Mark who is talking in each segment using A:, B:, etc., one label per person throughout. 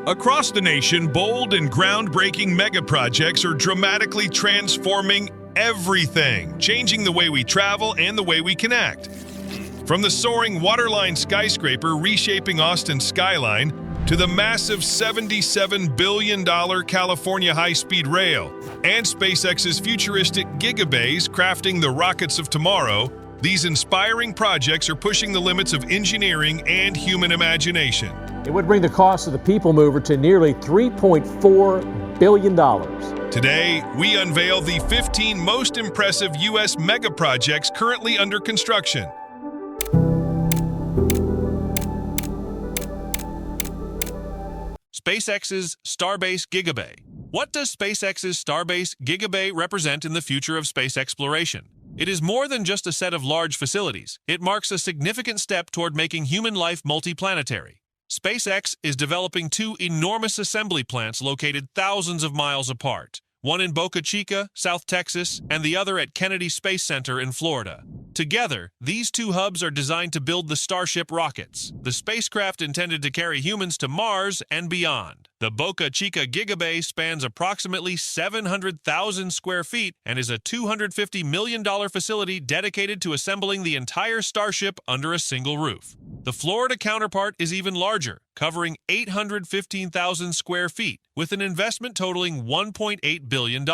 A: Across the nation, bold and groundbreaking megaprojects are dramatically transforming everything, changing the way we travel and the way we connect. From the soaring Waterline skyscraper reshaping Austin's skyline to the massive $77 billion California high-speed rail and SpaceX's futuristic Gigabays crafting the rockets of tomorrow, these inspiring projects are pushing the limits of engineering and human imagination.
B: It would bring the cost of the people mover to nearly $3.4 billion.
A: Today, we unveil the 15 most impressive U.S. megaprojects currently under construction. SpaceX's Starbase Gigabay. What does SpaceX's Starbase Gigabay represent in the future of space exploration? It is more than just a set of large facilities. It marks a significant step toward making human life multiplanetary. SpaceX is developing two enormous assembly plants located thousands of miles apart, one in Boca Chica, South Texas, and the other at Kennedy Space Center in Florida. Together, these two hubs are designed to build the Starship rockets, the spacecraft intended to carry humans to Mars and beyond. The Boca Chica Gigabay spans approximately 700,000 square feet and is a $250 million facility dedicated to assembling the entire Starship under a single roof. The Florida counterpart is even larger, covering 815,000 square feet, with an investment totaling $1.8 billion.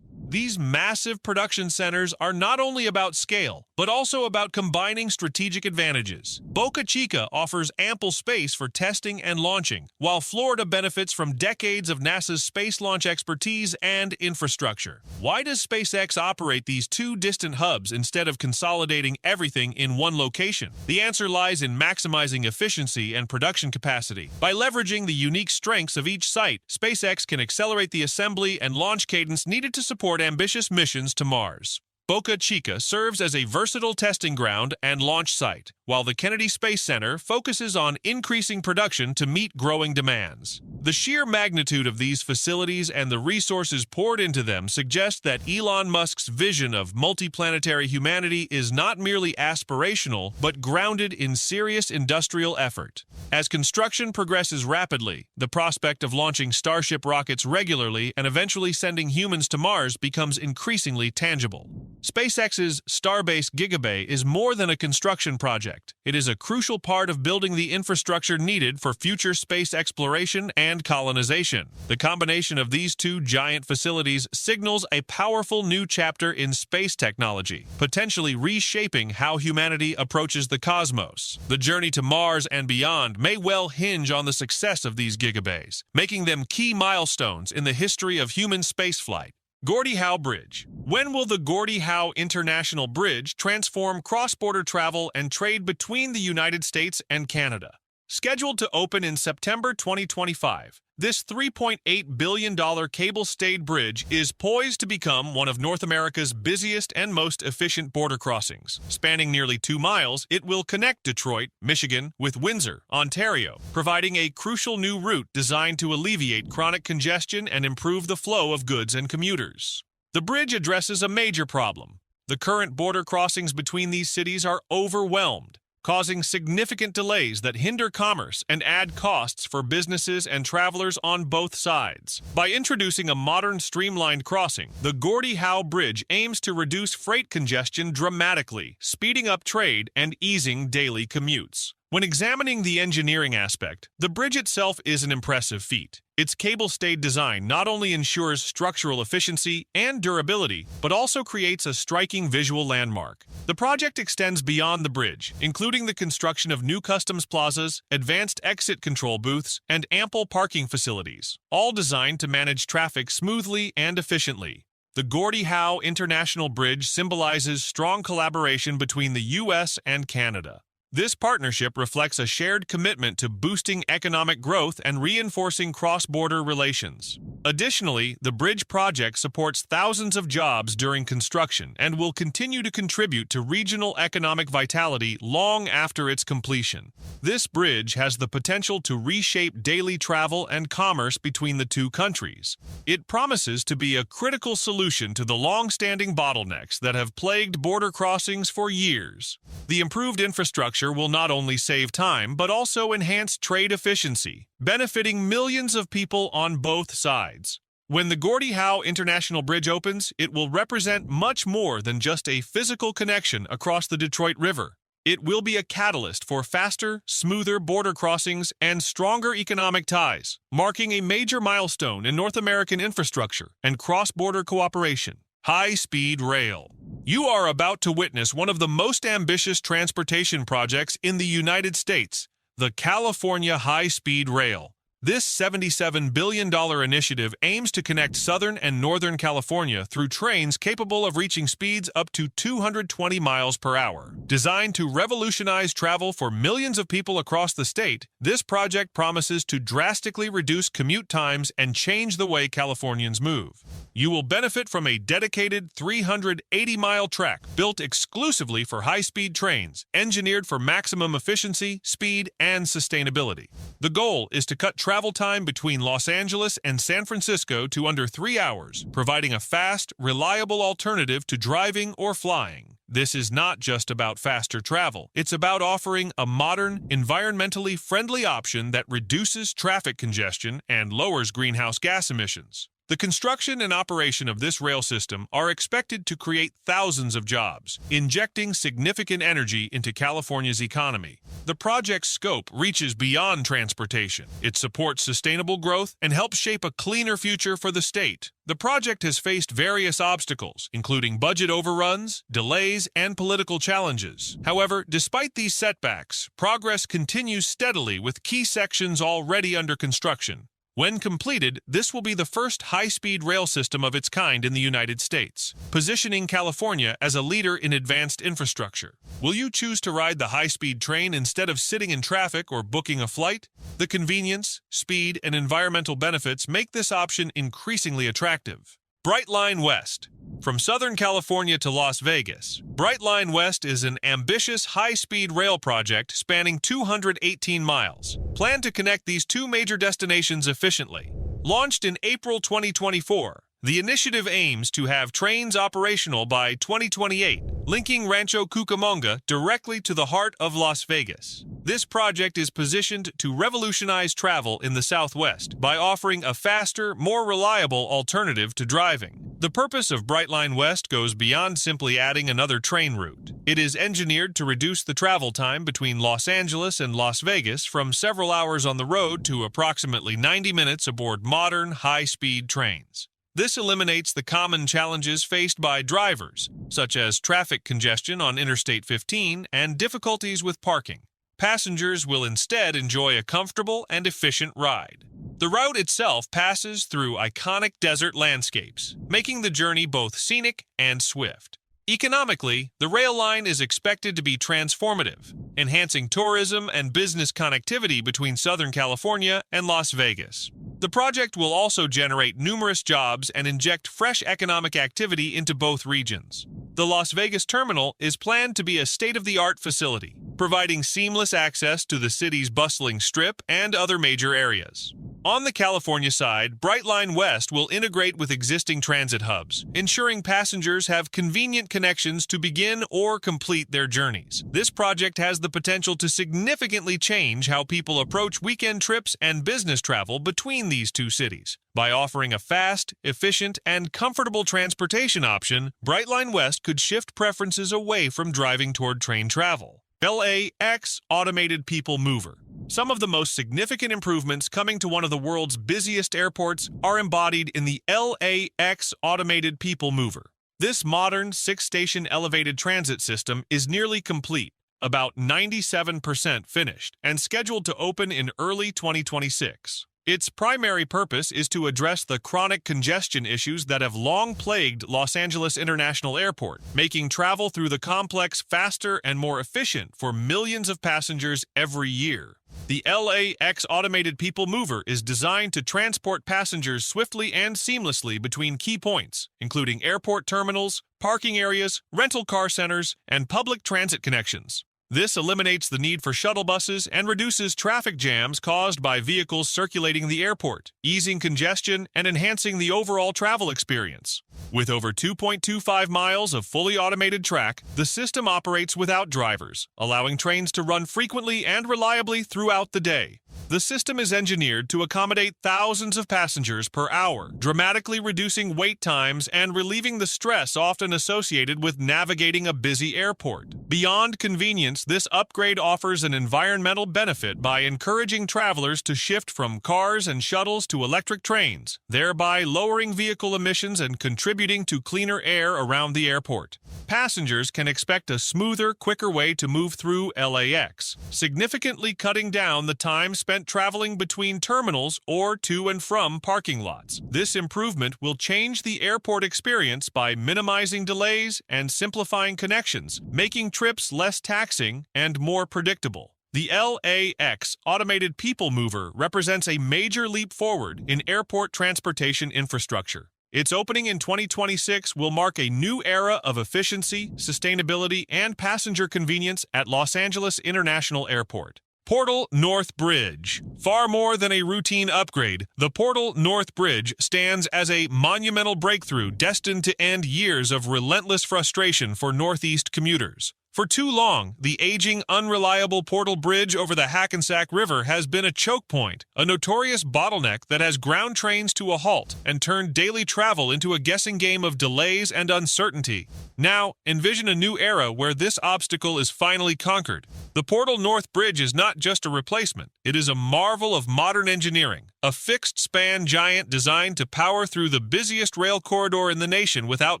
A: These massive production centers are not only about scale, but also about combining strategic advantages. Boca Chica offers ample space for testing and launching, while Florida benefits from decades of NASA's space launch expertise and infrastructure. Why does SpaceX operate these two distant hubs instead of consolidating everything in one location? The answer lies in maximizing efficiency and production capacity. By leveraging the unique strengths of each site, SpaceX can accelerate the assembly and launch cadence needed to support ambitious missions to Mars. Boca Chica serves as a versatile testing ground and launch site, while the Kennedy Space Center focuses on increasing production to meet growing demands. The sheer magnitude of these facilities and the resources poured into them suggest that Elon Musk's vision of multiplanetary humanity is not merely aspirational, but grounded in serious industrial effort. As construction progresses rapidly, the prospect of launching Starship rockets regularly and eventually sending humans to Mars becomes increasingly tangible. SpaceX's Starbase Gigabay is more than a construction project. It is a crucial part of building the infrastructure needed for future space exploration and colonization. The combination of these two giant facilities signals a powerful new chapter in space technology, potentially reshaping how humanity approaches the cosmos. The journey to Mars and beyond may well hinge on the success of these gigabays, making them key milestones in the history of human spaceflight. Gordie Howe Bridge. When will the Gordie Howe International Bridge transform cross-border travel and trade between the United States and Canada? Scheduled to open in September 2025, this $3.8 billion cable-stayed bridge is poised to become one of North America's busiest and most efficient border crossings. Spanning nearly 2 miles, it will connect Detroit, Michigan, with Windsor, Ontario, providing a crucial new route designed to alleviate chronic congestion and improve the flow of goods and commuters. The bridge addresses a major problem. The current border crossings between these cities are overwhelmed, causing significant delays that hinder commerce and add costs for businesses and travelers on both sides. By introducing a modern streamlined crossing, the Gordie Howe Bridge aims to reduce freight congestion dramatically, speeding up trade and easing daily commutes. When examining the engineering aspect, the bridge itself is an impressive feat. Its cable-stayed design not only ensures structural efficiency and durability, but also creates a striking visual landmark. The project extends beyond the bridge, including the construction of new customs plazas, advanced exit control booths, and ample parking facilities, all designed to manage traffic smoothly and efficiently. The Gordie Howe International Bridge symbolizes strong collaboration between the U.S. and Canada. This partnership reflects a shared commitment to boosting economic growth and reinforcing cross-border relations. Additionally, the bridge project supports thousands of jobs during construction and will continue to contribute to regional economic vitality long after its completion. This bridge has the potential to reshape daily travel and commerce between the two countries. It promises to be a critical solution to the long-standing bottlenecks that have plagued border crossings for years. The improved infrastructure infrastructure will not only save time but also enhance trade efficiency, benefiting millions of people on both sides. When the Gordie Howe International Bridge opens, it will represent much more than just a physical connection across the Detroit River. It will be a catalyst for faster, smoother border crossings and stronger economic ties, marking a major milestone in North American infrastructure and cross-border cooperation. High-speed rail. You are about to witness one of the most ambitious transportation projects in the United States, the California High-Speed Rail. This $77 billion initiative aims to connect Southern and Northern California through trains capable of reaching speeds up to 220 miles per hour. Designed to revolutionize travel for millions of people across the state, this project promises to drastically reduce commute times and change the way Californians move. You will benefit from a dedicated 380-mile track built exclusively for high-speed trains, engineered for maximum efficiency, speed, and sustainability. The goal is to cut travel time between Los Angeles and San Francisco to under 3 hours, providing a fast, reliable alternative to driving or flying. This is not just about faster travel. It's about offering a modern, environmentally friendly option that reduces traffic congestion and lowers greenhouse gas emissions. The construction and operation of this rail system are expected to create thousands of jobs, injecting significant energy into California's economy. The project's scope reaches beyond transportation. It supports sustainable growth and helps shape a cleaner future for the state. The project has faced various obstacles, including budget overruns, delays, and political challenges. However, despite these setbacks, progress continues steadily with key sections already under construction. When completed, this will be the first high-speed rail system of its kind in the United States, positioning California as a leader in advanced infrastructure. Will you choose to ride the high-speed train instead of sitting in traffic or booking a flight? The convenience, speed, and environmental benefits make this option increasingly attractive. Brightline West. From Southern California to Las Vegas, Brightline West is an ambitious high-speed rail project spanning 218 miles, planned to connect these two major destinations efficiently. Launched in April 2024, the initiative aims to have trains operational by 2028, linking Rancho Cucamonga directly to the heart of Las Vegas. This project is positioned to revolutionize travel in the Southwest by offering a faster, more reliable alternative to driving. The purpose of Brightline West goes beyond simply adding another train route. It is engineered to reduce the travel time between Los Angeles and Las Vegas from several hours on the road to approximately 90 minutes aboard modern, high-speed trains. This eliminates the common challenges faced by drivers, such as traffic congestion on Interstate 15 and difficulties with parking. Passengers will instead enjoy a comfortable and efficient ride. The route itself passes through iconic desert landscapes, making the journey both scenic and swift. Economically, the rail line is expected to be transformative, enhancing tourism and business connectivity between Southern California and Las Vegas. The project will also generate numerous jobs and inject fresh economic activity into both regions. The Las Vegas terminal is planned to be a state-of-the-art facility, providing seamless access to the city's bustling strip and other major areas. On the California side, Brightline West will integrate with existing transit hubs, ensuring passengers have convenient connections to begin or complete their journeys. This project has the potential to significantly change how people approach weekend trips and business travel between these two cities. By offering a fast, efficient, and comfortable transportation option, Brightline West could shift preferences away from driving toward train travel. LAX Automated People Mover. Some of the most significant improvements coming to one of the world's busiest airports are embodied in the LAX Automated People Mover. This modern 6-station elevated transit system is nearly complete, about 97% finished, and scheduled to open in early 2026. Its primary purpose is to address the chronic congestion issues that have long plagued Los Angeles International Airport, making travel through the complex faster and more efficient for millions of passengers every year. The LAX Automated People Mover is designed to transport passengers swiftly and seamlessly between key points, including airport terminals, parking areas, rental car centers, and public transit connections. This eliminates the need for shuttle buses and reduces traffic jams caused by vehicles circulating the airport, easing congestion and enhancing the overall travel experience. With over 2.25 miles of fully automated track, the system operates without drivers, allowing trains to run frequently and reliably throughout the day. The system is engineered to accommodate thousands of passengers per hour, dramatically reducing wait times and relieving the stress often associated with navigating a busy airport. Beyond convenience, this upgrade offers an environmental benefit by encouraging travelers to shift from cars and shuttles to electric trains, thereby lowering vehicle emissions and contributing to cleaner air around the airport. Passengers can expect a smoother, quicker way to move through LAX, significantly cutting down the time spent traveling between terminals or to and from parking lots. This improvement will change the airport experience by minimizing delays and simplifying connections, making trips less taxing and more predictable. The LAX Automated People Mover represents a major leap forward in airport transportation infrastructure. Its opening in 2026 will mark a new era of efficiency, sustainability, and passenger convenience at Los Angeles International Airport. Portal North Bridge. Far more than a routine upgrade, the Portal North Bridge stands as a monumental breakthrough destined to end years of relentless frustration for Northeast commuters. For too long, the aging, unreliable Portal Bridge over the Hackensack River has been a choke point, a notorious bottleneck that has ground trains to a halt and turned daily travel into a guessing game of delays and uncertainty. Now, envision a new era where this obstacle is finally conquered. The Portal North Bridge is not just a replacement, it is a marvel of modern engineering, a fixed-span giant designed to power through the busiest rail corridor in the nation without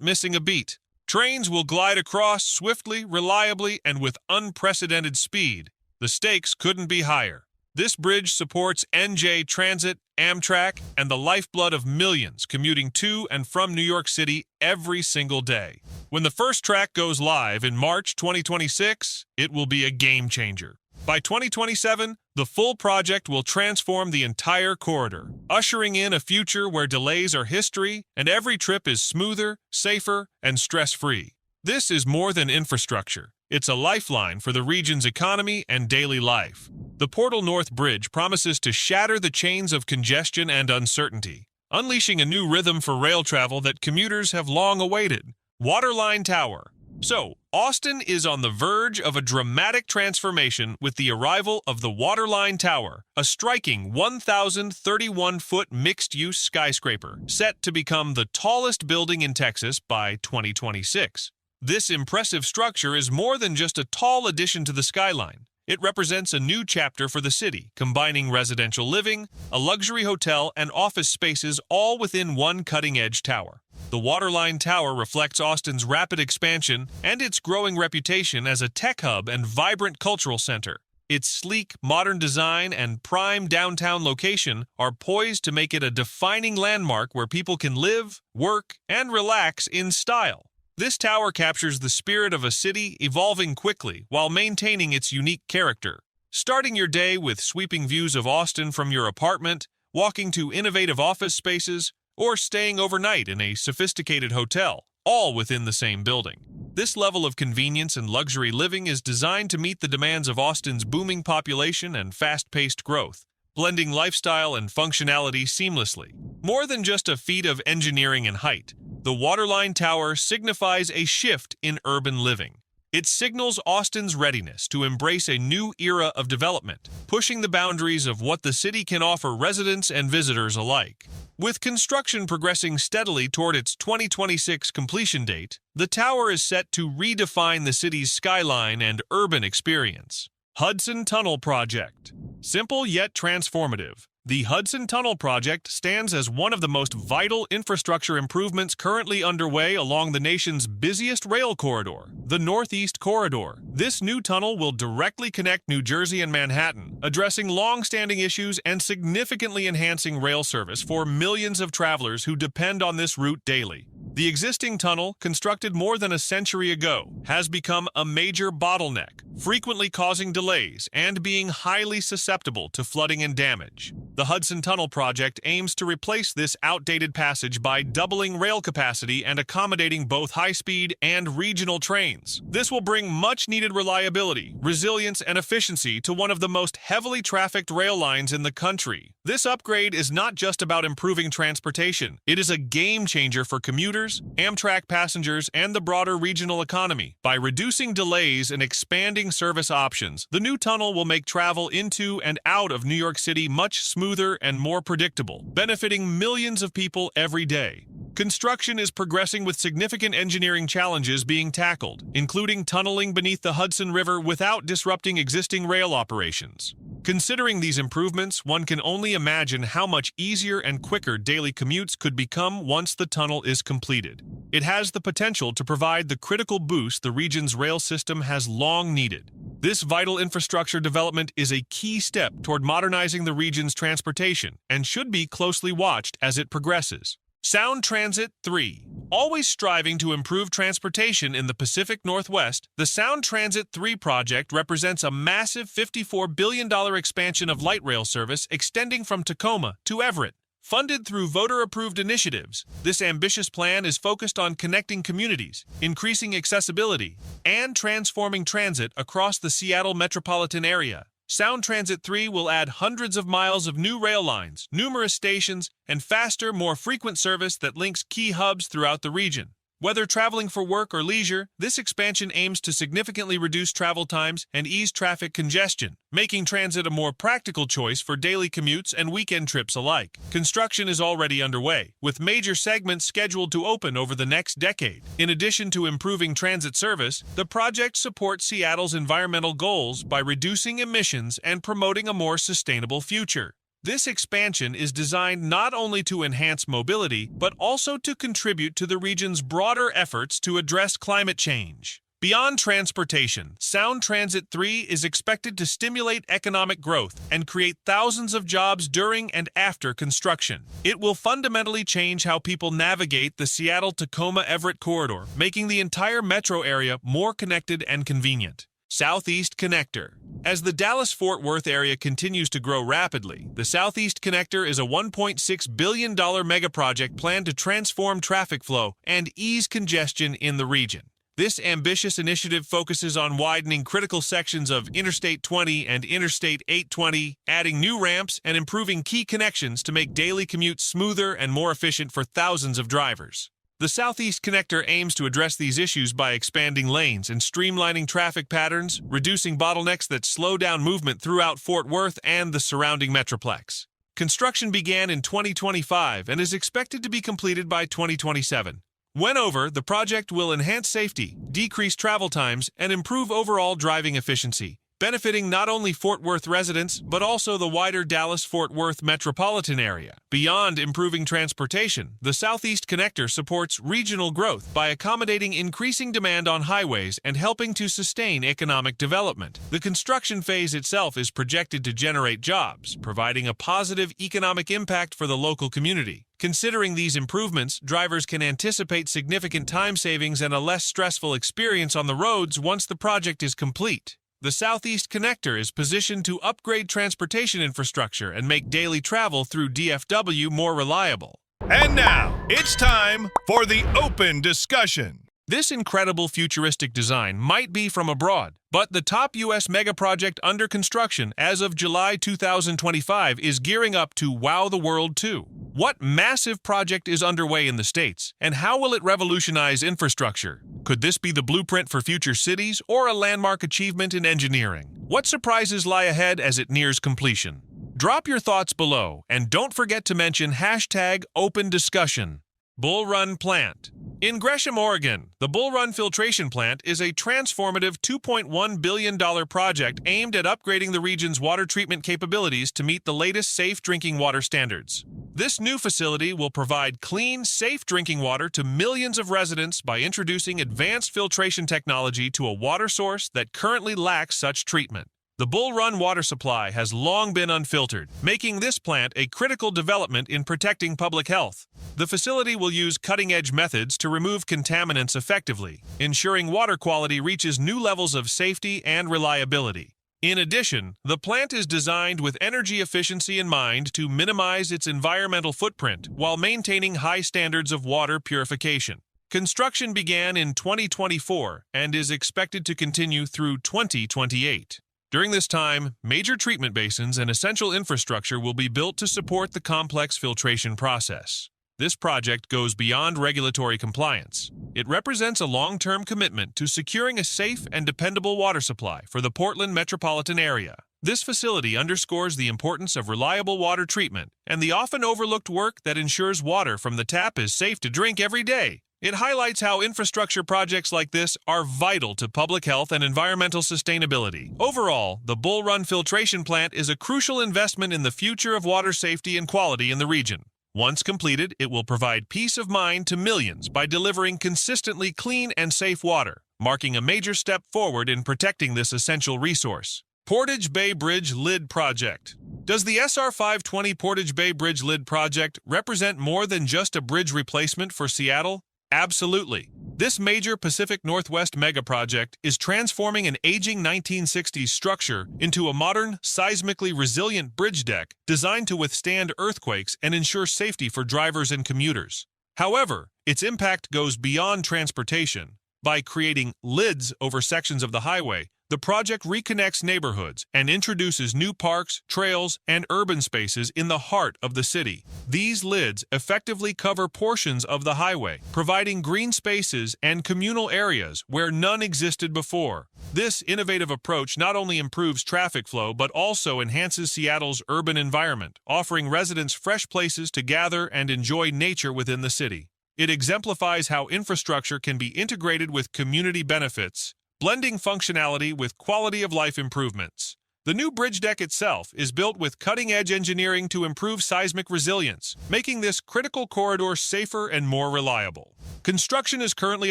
A: missing a beat. Trains will glide across swiftly, reliably, and with unprecedented speed. The stakes couldn't be higher. This bridge supports NJ Transit, Amtrak, and the lifeblood of millions commuting to and from New York City every single day. When the first track goes live in March 2026, it will be a game changer. By 2027, the full project will transform the entire corridor, ushering in a future where delays are history and every trip is smoother, safer, and stress-free. This is more than infrastructure. It's a lifeline for the region's economy and daily life. The Portal North Bridge promises to shatter the chains of congestion and uncertainty, unleashing a new rhythm for rail travel that commuters have long awaited. Waterline Tower. So, Austin is on the verge of a dramatic transformation with the arrival of the Waterline Tower, a striking 1,031-foot mixed-use skyscraper set to become the tallest building in Texas by 2026. This impressive structure is more than just a tall addition to the skyline. It represents a new chapter for the city, combining residential living, a luxury hotel, and office spaces all within one cutting-edge tower. The Waterline Tower reflects Austin's rapid expansion and its growing reputation as a tech hub and vibrant cultural center. Its sleek, modern design and prime downtown location are poised to make it a defining landmark where people can live, work, and relax in style. This tower captures the spirit of a city evolving quickly while maintaining its unique character. Starting your day with sweeping views of Austin from your apartment, walking to innovative office spaces, or staying overnight in a sophisticated hotel, all within the same building. This level of convenience and luxury living is designed to meet the demands of Austin's booming population and fast-paced growth, blending lifestyle and functionality seamlessly. More than just a feat of engineering and height, the Waterline Tower signifies a shift in urban living. It signals Austin's readiness to embrace a new era of development, pushing the boundaries of what the city can offer residents and visitors alike. With construction progressing steadily toward its 2026 completion date, the tower is set to redefine the city's skyline and urban experience. Hudson Tunnel Project. Simple yet transformative, the Hudson Tunnel Project stands as one of the most vital infrastructure improvements currently underway along the nation's busiest rail corridor, the Northeast Corridor. This new tunnel will directly connect New Jersey and Manhattan, addressing long-standing issues and significantly enhancing rail service for millions of travelers who depend on this route daily. The existing tunnel, constructed more than a century ago, has become a major bottleneck, frequently causing delays and being highly susceptible to flooding and damage. The Hudson Tunnel Project aims to replace this outdated passage by doubling rail capacity and accommodating both high-speed and regional trains. This will bring much-needed reliability, resilience, and efficiency to one of the most heavily trafficked rail lines in the country. This upgrade is not just about improving transportation. It is a game changer for commuters, Amtrak passengers, and the broader regional economy. By reducing delays and expanding service options, the new tunnel will make travel into and out of New York City much smoother and more predictable, benefiting millions of people every day. Construction is progressing with significant engineering challenges being tackled, including tunneling beneath the Hudson River without disrupting existing rail operations. Considering these improvements, one can only imagine how much easier and quicker daily commutes could become once the tunnel is completed. It has the potential to provide the critical boost the region's rail system has long needed. This vital infrastructure development is a key step toward modernizing the region's transportation and should be closely watched as it progresses. Sound Transit 3. Always striving to improve transportation in the Pacific Northwest, the Sound Transit 3 project represents a massive $54 billion expansion of light rail service extending from Tacoma to Everett. Funded through voter-approved initiatives, this ambitious plan is focused on connecting communities, increasing accessibility, and transforming transit across the Seattle metropolitan area. Sound Transit 3 will add hundreds of miles of new rail lines, numerous stations, and faster, more frequent service that links key hubs throughout the region. Whether traveling for work or leisure, this expansion aims to significantly reduce travel times and ease traffic congestion, making transit a more practical choice for daily commutes and weekend trips alike. Construction is already underway, with major segments scheduled to open over the next decade. In addition to improving transit service, the project supports Seattle's environmental goals by reducing emissions and promoting a more sustainable future. This expansion is designed not only to enhance mobility, but also to contribute to the region's broader efforts to address climate change. Beyond transportation, Sound Transit 3 is expected to stimulate economic growth and create thousands of jobs during and after construction. It will fundamentally change how people navigate the Seattle-Tacoma-Everett corridor, making the entire metro area more connected and convenient. Southeast Connector. As the Dallas-Fort Worth area continues to grow rapidly, the Southeast Connector is a $1.6 billion megaproject planned to transform traffic flow and ease congestion in the region. This ambitious initiative focuses on widening critical sections of Interstate 20 and Interstate 820, adding new ramps and improving key connections to make daily commutes smoother and more efficient for thousands of drivers. The Southeast Connector aims to address these issues by expanding lanes and streamlining traffic patterns, reducing bottlenecks that slow down movement throughout Fort Worth and the surrounding metroplex. Construction began in 2025 and is expected to be completed by 2027. When over, the project will enhance safety, decrease travel times, and improve overall driving efficiency, benefiting not only Fort Worth residents, but also the wider Dallas-Fort Worth metropolitan area. Beyond improving transportation, the Southeast Connector supports regional growth by accommodating increasing demand on highways and helping to sustain economic development. The construction phase itself is projected to generate jobs, providing a positive economic impact for the local community. Considering these improvements, drivers can anticipate significant time savings and a less stressful experience on the roads once the project is complete. The Southeast Connector is positioned to upgrade transportation infrastructure and make daily travel through DFW more reliable.
C: And now, it's time for the open discussion.
A: This incredible futuristic design might be from abroad, but the top U.S. megaproject under construction as of July 2025 is gearing up to wow the world too. What massive project is underway in the States, and how will it revolutionize infrastructure? Could this be the blueprint for future cities or a landmark achievement in engineering? What surprises lie ahead as it nears completion? Drop your thoughts below, and don't forget to mention #OpenDiscussion. Bull Run Plant. In Gresham, Oregon, the Bull Run Filtration Plant is a transformative $2.1 billion project aimed at upgrading the region's water treatment capabilities to meet the latest safe drinking water standards. This new facility will provide clean, safe drinking water to millions of residents by introducing advanced filtration technology to a water source that currently lacks such treatment. The Bull Run water supply has long been unfiltered, making this plant a critical development in protecting public health. The facility will use cutting-edge methods to remove contaminants effectively, ensuring water quality reaches new levels of safety and reliability. In addition, the plant is designed with energy efficiency in mind to minimize its environmental footprint while maintaining high standards of water purification. Construction began in 2024 and is expected to continue through 2028. During this time, major treatment basins and essential infrastructure will be built to support the complex filtration process. This project goes beyond regulatory compliance. It represents a long-term commitment to securing a safe and dependable water supply for the Portland metropolitan area. This facility underscores the importance of reliable water treatment and the often overlooked work that ensures water from the tap is safe to drink every day. It highlights how infrastructure projects like this are vital to public health and environmental sustainability. Overall, the Bull Run filtration plant is a crucial investment in the future of water safety and quality in the region. Once completed, it will provide peace of mind to millions by delivering consistently clean and safe water, marking a major step forward in protecting this essential resource. Portage Bay Bridge Lid Project. Does the SR520 Portage Bay Bridge Lid Project represent more than just a bridge replacement for Seattle? Absolutely. This major Pacific Northwest megaproject is transforming an aging 1960s structure into a modern, seismically resilient bridge deck designed to withstand earthquakes and ensure safety for drivers and commuters. However, its impact goes beyond transportation. By creating lids over sections of the highway, the project reconnects neighborhoods and introduces new parks, trails, and urban spaces in the heart of the city. These lids effectively cover portions of the highway, providing green spaces and communal areas where none existed before. This innovative approach not only improves traffic flow but also enhances Seattle's urban environment, offering residents fresh places to gather and enjoy nature within the city. It exemplifies how infrastructure can be integrated with community benefits, blending functionality with quality-of-life improvements. The new bridge deck itself is built with cutting-edge engineering to improve seismic resilience, making this critical corridor safer and more reliable. Construction is currently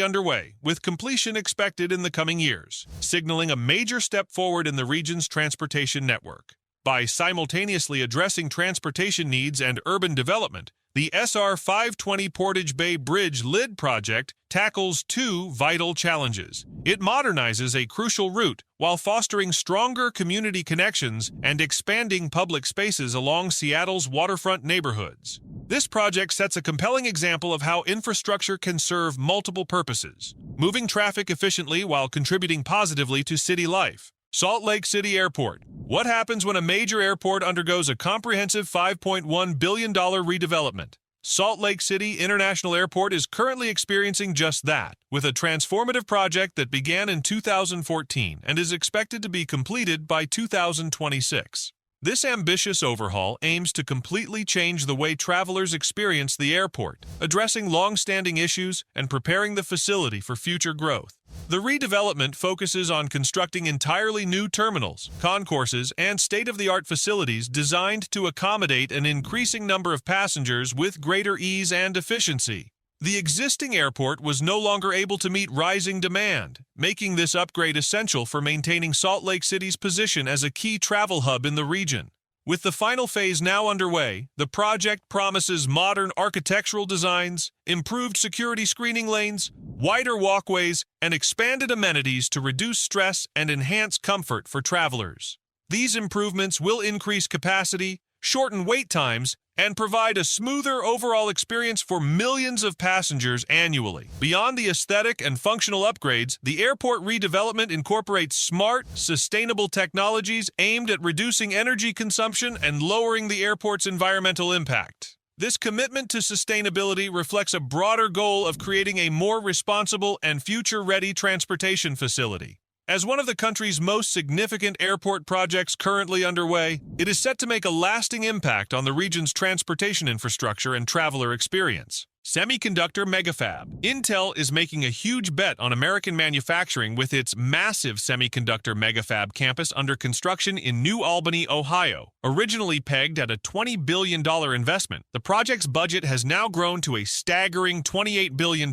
A: underway, with completion expected in the coming years, signaling a major step forward in the region's transportation network. By simultaneously addressing transportation needs and urban development, the SR520 Portage Bay Bridge Lid Project tackles two vital challenges. It modernizes a crucial route while fostering stronger community connections and expanding public spaces along Seattle's waterfront neighborhoods. This project sets a compelling example of how infrastructure can serve multiple purposes, moving traffic efficiently while contributing positively to city life. Salt Lake City Airport. What happens when a major airport undergoes a comprehensive $5.1 billion redevelopment? Salt Lake City International Airport is currently experiencing just that, with a transformative project that began in 2014 and is expected to be completed by 2026. This ambitious overhaul aims to completely change the way travelers experience the airport, addressing long-standing issues and preparing the facility for future growth. The redevelopment focuses on constructing entirely new terminals, concourses, and state-of-the-art facilities designed to accommodate an increasing number of passengers with greater ease and efficiency. The existing airport was no longer able to meet rising demand, making this upgrade essential for maintaining Salt Lake City's position as a key travel hub in the region. With the final phase now underway, the project promises modern architectural designs, improved security screening lanes, wider walkways, and expanded amenities to reduce stress and enhance comfort for travelers. These improvements will increase capacity, shorten wait times, and provide a smoother overall experience for millions of passengers annually. Beyond the aesthetic and functional upgrades, the airport redevelopment incorporates smart, sustainable technologies aimed at reducing energy consumption and lowering the airport's environmental impact. This commitment to sustainability reflects a broader goal of creating a more responsible and future-ready transportation facility. As one of the country's most significant airport projects currently underway, it is set to make a lasting impact on the region's transportation infrastructure and traveler experience. Semiconductor megafab. Intel is making a huge bet on American manufacturing with its massive semiconductor megafab campus under construction in New Albany, Ohio. Originally pegged at a $20 billion investment, the project's budget has now grown to a staggering $28 billion,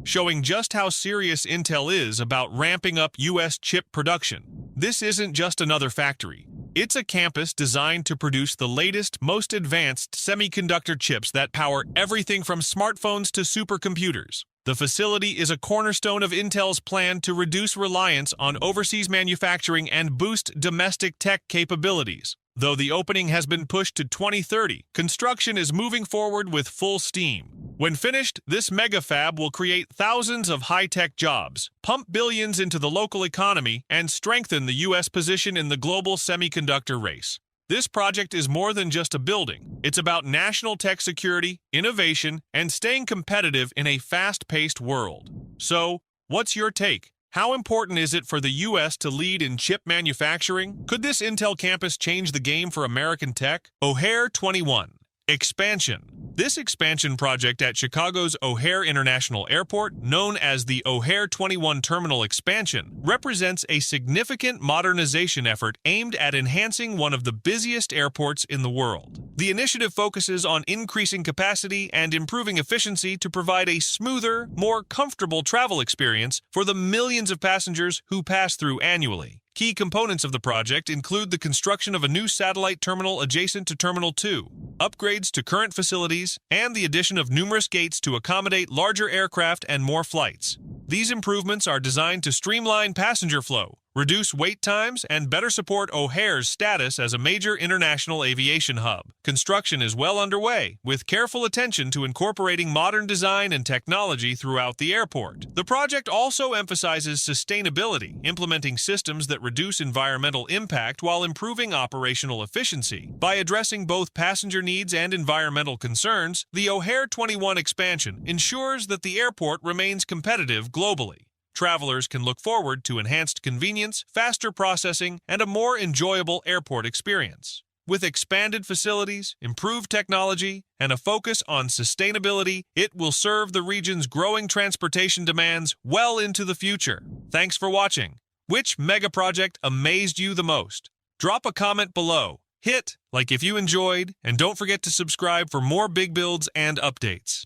A: showing just how serious Intel is about ramping up U.S. chip production. This isn't just another factory. It's a campus designed to produce the latest, most advanced semiconductor chips that power everything from smartphones to supercomputers. The facility is a cornerstone of Intel's plan to reduce reliance on overseas manufacturing and boost domestic tech capabilities. Though the opening has been pushed to 2030, construction is moving forward with full steam. When finished, this mega fab will create thousands of high-tech jobs, pump billions into the local economy, and strengthen the U.S. position in the global semiconductor race. This project is more than just a building. It's about national tech security, innovation, and staying competitive in a fast-paced world. So, what's your take? How important is it for the U.S. to lead in chip manufacturing? Could this Intel campus change the game for American tech? O'Hare 21. Expansion. This expansion project at Chicago's O'Hare International Airport, known as the O'Hare 21 Terminal Expansion, represents a significant modernization effort aimed at enhancing one of the busiest airports in the world. The initiative focuses on increasing capacity and improving efficiency to provide a smoother, more comfortable travel experience for the millions of passengers who pass through annually. Key components of the project include the construction of a new satellite terminal adjacent to Terminal 2, upgrades to current facilities, and the addition of numerous gates to accommodate larger aircraft and more flights. These improvements are designed to streamline passenger flow, reduce wait times, and better support O'Hare's status as a major international aviation hub. Construction is well underway, with careful attention to incorporating modern design and technology throughout the airport. The project also emphasizes sustainability, implementing systems that reduce environmental impact while improving operational efficiency. By addressing both passenger needs and environmental concerns, the O'Hare 21 expansion ensures that the airport remains competitive globally. Travelers can look forward to enhanced convenience, faster processing, and a more enjoyable airport experience. With expanded facilities, improved technology, and a focus on sustainability, it will serve the region's growing transportation demands well into the future. Thanks for watching. Which mega project amazed you the most? Drop a comment below. Hit like if you enjoyed, and don't forget to subscribe for more big builds and updates.